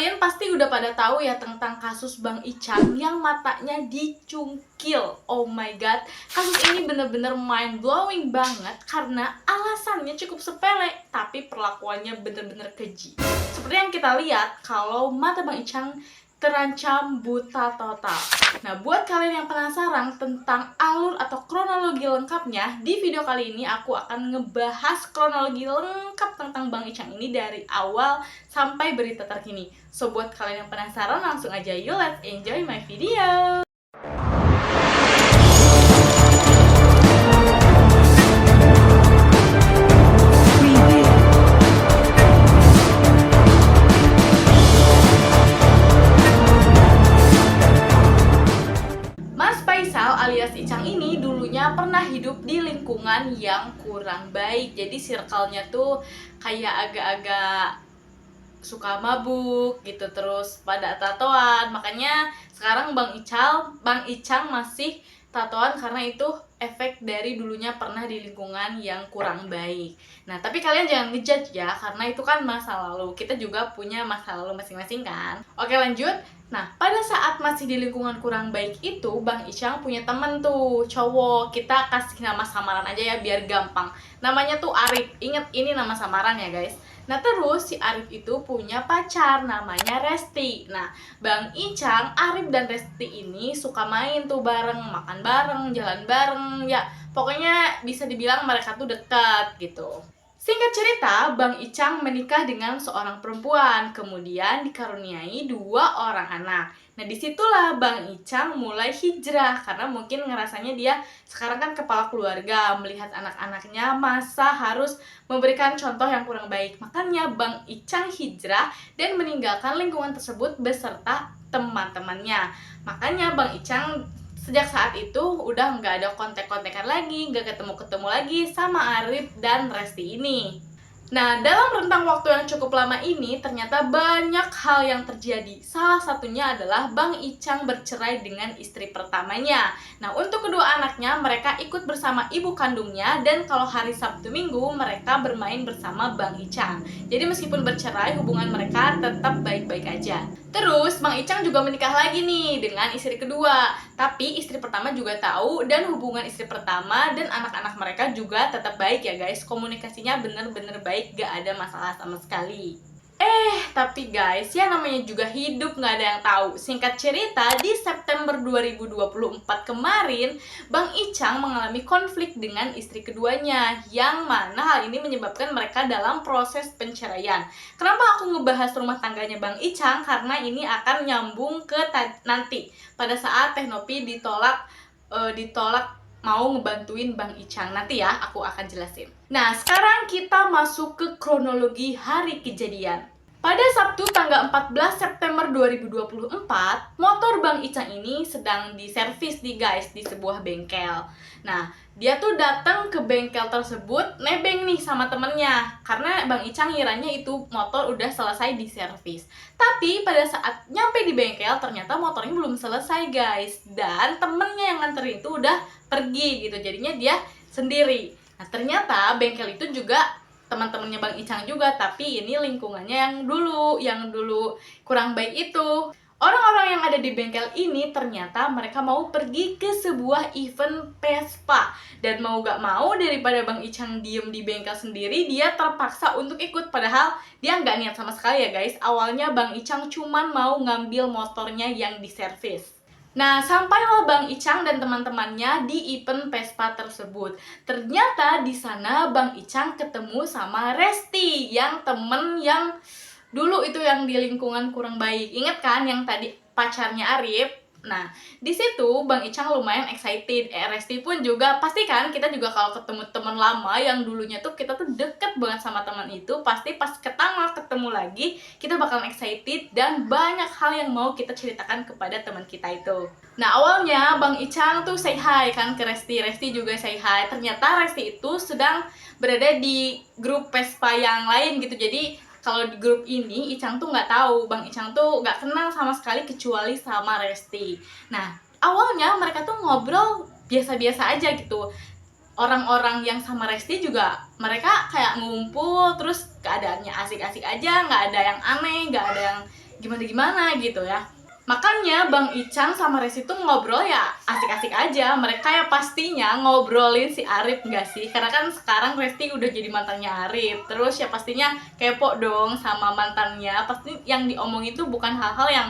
Kalian pasti udah pada tahu ya tentang kasus Bang Icang yang matanya dicungkil. Oh my god, kasus ini bener-bener mind blowing banget karena alasannya cukup sepele tapi perlakuannya bener-bener keji. Seperti yang kita lihat kalau mata Bang Icang terancam buta total. Nah, buat kalian yang penasaran tentang alur atau kronologi lengkapnya, di video kali ini aku akan ngebahas kronologi lengkap tentang Bang Icang ini dari awal sampai berita terkini. So, buat kalian yang penasaran, langsung aja yuk let's enjoy my video. Alias Icang ini dulunya pernah hidup di lingkungan yang kurang baik. Jadi circle-nya tuh kayak agak-agak suka mabuk gitu, terus pada tatoan. Makanya sekarang Bang Icang masih tatoan karena itu efek dari dulunya pernah di lingkungan yang kurang baik. Nah, tapi kalian jangan ngejudge ya, karena itu kan masa lalu. Kita juga punya masa lalu masing-masing kan. Oke, lanjut. Nah, pada saat masih di lingkungan kurang baik itu, Bang Icang punya temen tuh, cowok. Kita kasih nama samaran aja ya, biar gampang. Namanya tuh Arif. Ingat, ini nama samaran ya guys. Nah, terus si Arif itu punya pacar, namanya Resti. Nah, Bang Icang, Arif dan Resti ini suka main tuh bareng, makan bareng, jalan bareng. Ya, pokoknya bisa dibilang mereka tuh dekat gitu. Singkat cerita, Bang Icang menikah dengan seorang perempuan, kemudian dikaruniai 2 orang anak. Nah, disitulah Bang Icang mulai hijrah, karena mungkin ngerasanya dia sekarang kan kepala keluarga, melihat anak-anaknya masa harus memberikan contoh yang kurang baik. Makanya Bang Icang hijrah dan meninggalkan lingkungan tersebut beserta teman-temannya. Makanya Bang Icang sejak saat itu udah nggak ada kontek-kontekan lagi, nggak ketemu-ketemu lagi sama Arif dan Resti ini. Nah, dalam rentang waktu yang cukup lama ini, ternyata banyak hal yang terjadi. Salah satunya adalah Bang Icang bercerai dengan istri pertamanya. Nah, untuk kedua anaknya, mereka ikut bersama ibu kandungnya, dan kalau hari Sabtu Minggu, mereka bermain bersama Bang Icang. Jadi meskipun bercerai, hubungan mereka tetap baik-baik aja. Terus, Bang Icang juga menikah lagi nih dengan istri kedua. Tapi istri pertama juga tahu, dan hubungan istri pertama dan anak-anak mereka juga tetap baik ya guys. Komunikasinya bener-bener baik, gak ada masalah sama sekali. Tapi guys, ya namanya juga hidup, gak ada yang tahu. Singkat cerita, di September 2024 kemarin, Bang Icang mengalami konflik dengan istri keduanya, yang mana hal ini menyebabkan mereka dalam proses penceraian. Kenapa aku ngebahas rumah tangganya Bang Icang? Karena ini akan nyambung ke nanti, pada saat Teh Nopi ditolak mau ngebantuin Bang Icang. Nanti ya, aku akan jelasin. Nah, sekarang kita masuk ke kronologi hari kejadian. Pada Sabtu tanggal 14 September 2024, motor Bang Icang ini sedang diservis nih guys, di sebuah bengkel. Nah, dia tuh datang ke bengkel tersebut nebeng nih sama temennya, karena Bang Icang ngiranya itu motor udah selesai diservis. Tapi pada saat nyampe di bengkel, ternyata motornya belum selesai guys, dan temennya yang nganterin itu udah pergi gitu, jadinya dia sendiri. Nah, ternyata bengkel itu juga teman-temannya Bang Icang juga, tapi ini lingkungannya yang dulu kurang baik itu. Orang-orang yang ada di bengkel ini ternyata mereka mau pergi ke sebuah event Vespa, dan mau gak mau daripada Bang Icang diem di bengkel sendiri, dia terpaksa untuk ikut. Padahal dia nggak niat sama sekali ya guys. Awalnya Bang Icang cuman mau ngambil motornya yang diservis. Nah, sampailah Bang Icang dan teman-temannya di event Vespa tersebut. Ternyata di sana Bang Icang ketemu sama Resti, yang temen yang dulu itu yang di lingkungan kurang baik. Ingat kan yang tadi pacarnya Arif? Nah, di situ Bang Icang lumayan excited. Resti pun juga, pasti kan kita juga kalau ketemu teman lama yang dulunya tuh kita tuh deket banget sama teman itu, pasti pas ketemu lagi kita bakalan excited dan banyak hal yang mau kita ceritakan kepada teman kita itu. Nah, awalnya Bang Icang tuh say hi kan ke Resti juga say hi. Ternyata Resti itu sedang berada di grup Vespa yang lain gitu. Jadi kalau di grup ini, Icang tuh nggak tahu, Bang Icang tuh nggak kenal sama sekali kecuali sama Resti. Nah, awalnya mereka tuh ngobrol biasa-biasa aja gitu. Orang-orang yang sama Resti juga, mereka kayak ngumpul, terus keadaannya asik-asik aja, nggak ada yang aneh, nggak ada yang gimana-gimana gitu ya. Makanya Bang Icang sama Resti tuh ngobrol ya asik-asik aja. Mereka ya pastinya ngobrolin si Arif nggak sih? Karena kan sekarang Resti udah jadi mantannya Arif. Terus ya pastinya kepo dong sama mantannya. Pasti yang diomongin itu bukan hal-hal yang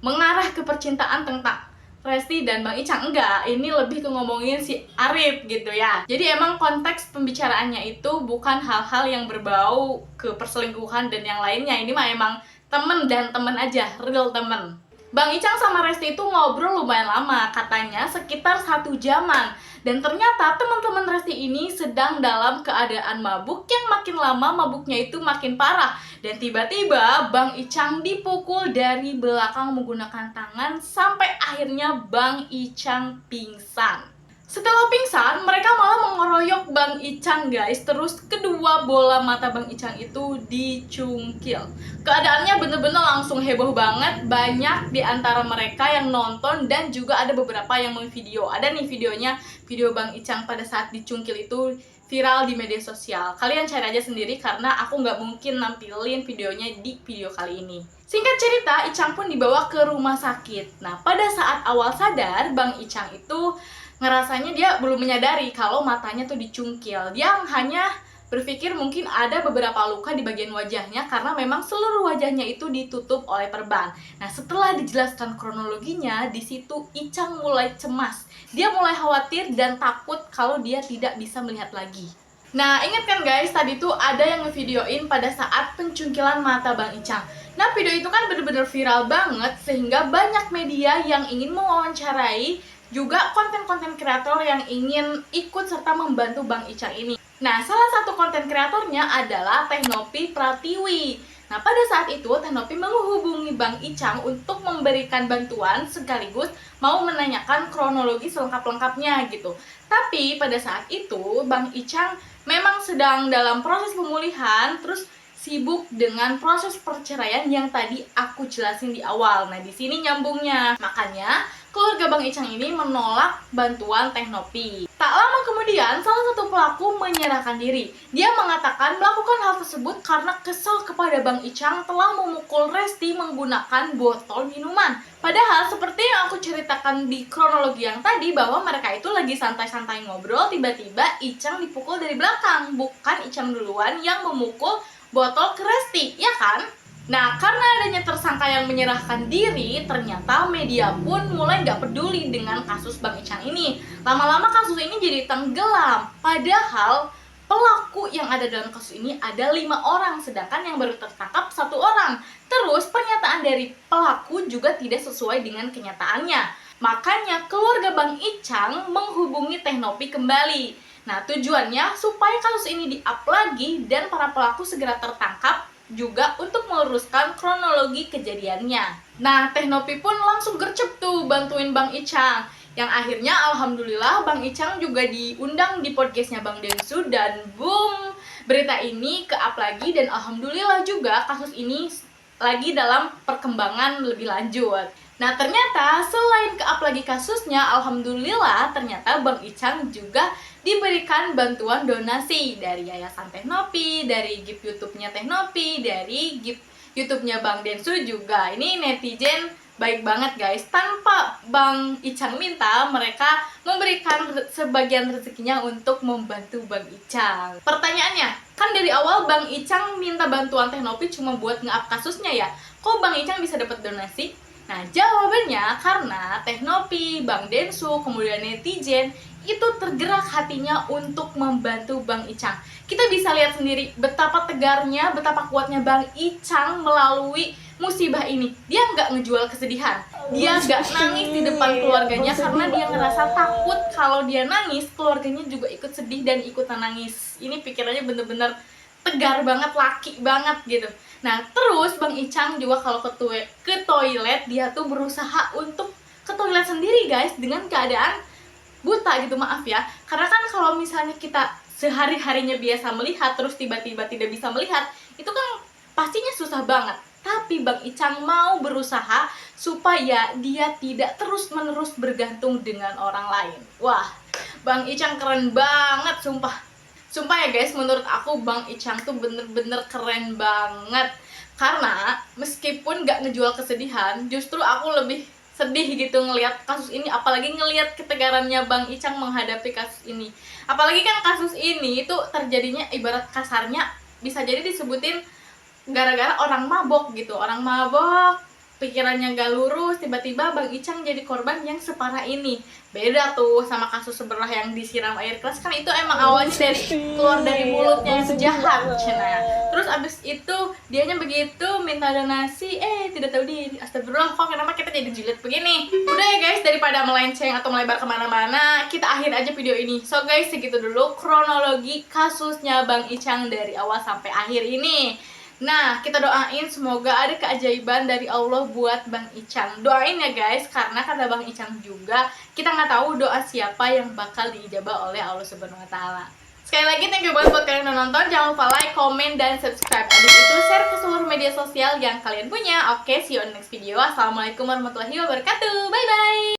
mengarah ke percintaan tentang Resti dan Bang Icang. Enggak, ini lebih ke ngomongin si Arif gitu ya. Jadi emang konteks pembicaraannya itu bukan hal-hal yang berbau ke perselingkuhan dan yang lainnya. Ini mah emang temen dan temen aja, real temen. Bang Icang sama Resti itu ngobrol lumayan lama, katanya sekitar 1 jaman. Dan ternyata teman-teman Resti ini sedang dalam keadaan mabuk yang makin lama mabuknya itu makin parah. Dan tiba-tiba Bang Icang dipukul dari belakang menggunakan tangan sampai akhirnya Bang Icang pingsan. Setelah pingsan, mereka malah mengeroyok Bang Icang guys. Terus kedua bola mata Bang Icang itu dicungkil. Keadaannya bener-bener langsung heboh banget. Banyak di antara mereka yang nonton dan juga ada beberapa yang memvideo. Ada nih videonya, video Bang Icang pada saat dicungkil itu viral di media sosial. Kalian cari aja sendiri karena aku nggak mungkin nampilin videonya di video kali ini. Singkat cerita, Icang pun dibawa ke rumah sakit. Nah, pada saat awal sadar, Bang Icang itu ngerasanya dia belum menyadari kalau matanya tuh dicungkil. Dia hanya berpikir mungkin ada beberapa luka di bagian wajahnya karena memang seluruh wajahnya itu ditutup oleh perban. Nah, setelah dijelaskan kronologinya, di situ Icang mulai cemas. Dia mulai khawatir dan takut kalau dia tidak bisa melihat lagi. Nah, ingat kan guys, tadi tuh ada yang ngevideoin pada saat pencungkilan mata Bang Icang. Nah, video itu kan bener-bener viral banget sehingga banyak media yang ingin mewawancarai, juga konten-konten kreator yang ingin ikut serta membantu Bang Icang ini. Nah, salah satu konten kreatornya adalah Teh Nopi Pratiwi. Nah, pada saat itu Teh Nopi menghubungi Bang Icang untuk memberikan bantuan sekaligus mau menanyakan kronologi selengkap-lengkapnya gitu. Tapi pada saat itu Bang Icang memang sedang dalam proses pemulihan, terus sibuk dengan proses perceraian yang tadi aku jelasin di awal. Nah, di sini nyambungnya. Makanya keluarga Bang Icang ini menolak bantuan Teh Nopi. Tak lama kemudian, salah satu pelaku menyerahkan diri. Dia mengatakan melakukan hal tersebut karena kesal kepada Bang Icang telah memukul Resti menggunakan botol minuman. Padahal seperti yang aku ceritakan di kronologi yang tadi, bahwa mereka itu lagi santai-santai ngobrol, tiba-tiba Icang dipukul dari belakang. Bukan Icang duluan yang memukul botol ke Resti, ya kan? Nah, karena adanya tersangka yang menyerahkan diri, ternyata media pun mulai nggak peduli dengan kasus Bang Icang ini. Lama-lama kasus ini jadi tenggelam. Padahal pelaku yang ada dalam kasus ini ada 5 orang, sedangkan yang baru tertangkap 1 orang. Terus pernyataan dari pelaku juga tidak sesuai dengan kenyataannya. Makanya keluarga Bang Icang menghubungi Teh Nopi kembali. Nah, tujuannya supaya kasus ini di-up lagi dan para pelaku segera tertangkap, juga untuk meluruskan kronologi kejadiannya. Nah, Teh Nopi pun langsung gercep tuh bantuin Bang Icang. Yang akhirnya alhamdulillah Bang Icang juga diundang di podcastnya Bang Densu, dan boom, berita ini ke-up lagi dan alhamdulillah juga kasus ini lagi dalam perkembangan lebih lanjut. Nah, ternyata selain ke-up lagi kasusnya, alhamdulillah ternyata Bang Icang juga diberikan bantuan donasi dari Yayasan Teh Nopi, dari gift YouTube-nya Teh Nopi, dari gift YouTube-nya Bang Densu juga. Ini netizen baik banget guys. Tanpa Bang Icang minta, mereka memberikan sebagian rezekinya untuk membantu Bang Icang. Pertanyaannya, kan dari awal Bang Icang minta bantuan Teh Nopi cuma buat nge-up kasusnya ya. Kok Bang Icang bisa dapat donasi? Nah, jawabannya karena Teh Nopi, Bang Densu, kemudian netizen itu tergerak hatinya untuk membantu Bang Icang. Kita bisa lihat sendiri betapa tegarnya, betapa kuatnya Bang Icang melalui musibah ini. Dia nggak ngejual kesedihan, dia nggak nangis di depan keluarganya karena dia ngerasa takut kalau dia nangis, keluarganya juga ikut sedih dan ikutan nangis. Ini pikirannya bener-bener tegar banget, laki banget gitu. Nah, terus Bang Icang juga kalau ke toilet, dia tuh berusaha untuk ke toilet sendiri guys, dengan keadaan buta gitu, maaf ya. Karena kan kalau misalnya kita sehari-harinya biasa melihat terus tiba-tiba tidak bisa melihat, itu kan pastinya susah banget. Tapi Bang Icang mau berusaha supaya dia tidak terus-menerus bergantung dengan orang lain. Wah, Bang Icang keren banget, sumpah. Sumpah ya guys, menurut aku Bang Icang tuh bener-bener keren banget. Karena meskipun gak ngejual kesedihan, justru aku lebih sedih gitu ngelihat kasus ini, apalagi ngelihat ketegarannya Bang Icang menghadapi kasus ini. Apalagi kan kasus ini itu terjadinya ibarat kasarnya bisa jadi disebutin gara-gara orang mabok gitu. Orang mabok, pikirannya gak lurus, tiba-tiba Bang Icang jadi korban yang separah ini. Beda tuh sama kasus sebelah yang disiram air keras, kan itu emang awalnya dari keluar dari mulutnya yang jahat, cina. Terus abis itu dianya begitu minta donasi, tidak tahu diri. Astagfirullah, kok kenapa kita jadi jilid begini? Udah ya guys, daripada melenceng atau melebar kemana-mana, kita akhir aja video ini. So guys, segitu dulu kronologi kasusnya Bang Icang dari awal sampai akhir ini. Nah, kita doain semoga ada keajaiban dari Allah buat Bang Icang. Doain ya guys, karena kata Bang Icang juga, kita nggak tahu doa siapa yang bakal diijabah oleh Allah Subhanahu Wa Taala. Sekali lagi thank you banget buat kalian yang nonton. Jangan lupa like, comment, dan subscribe. Habis itu share ke seluruh media sosial yang kalian punya. Oke, see you on next video. Assalamualaikum warahmatullahi wabarakatuh. Bye bye.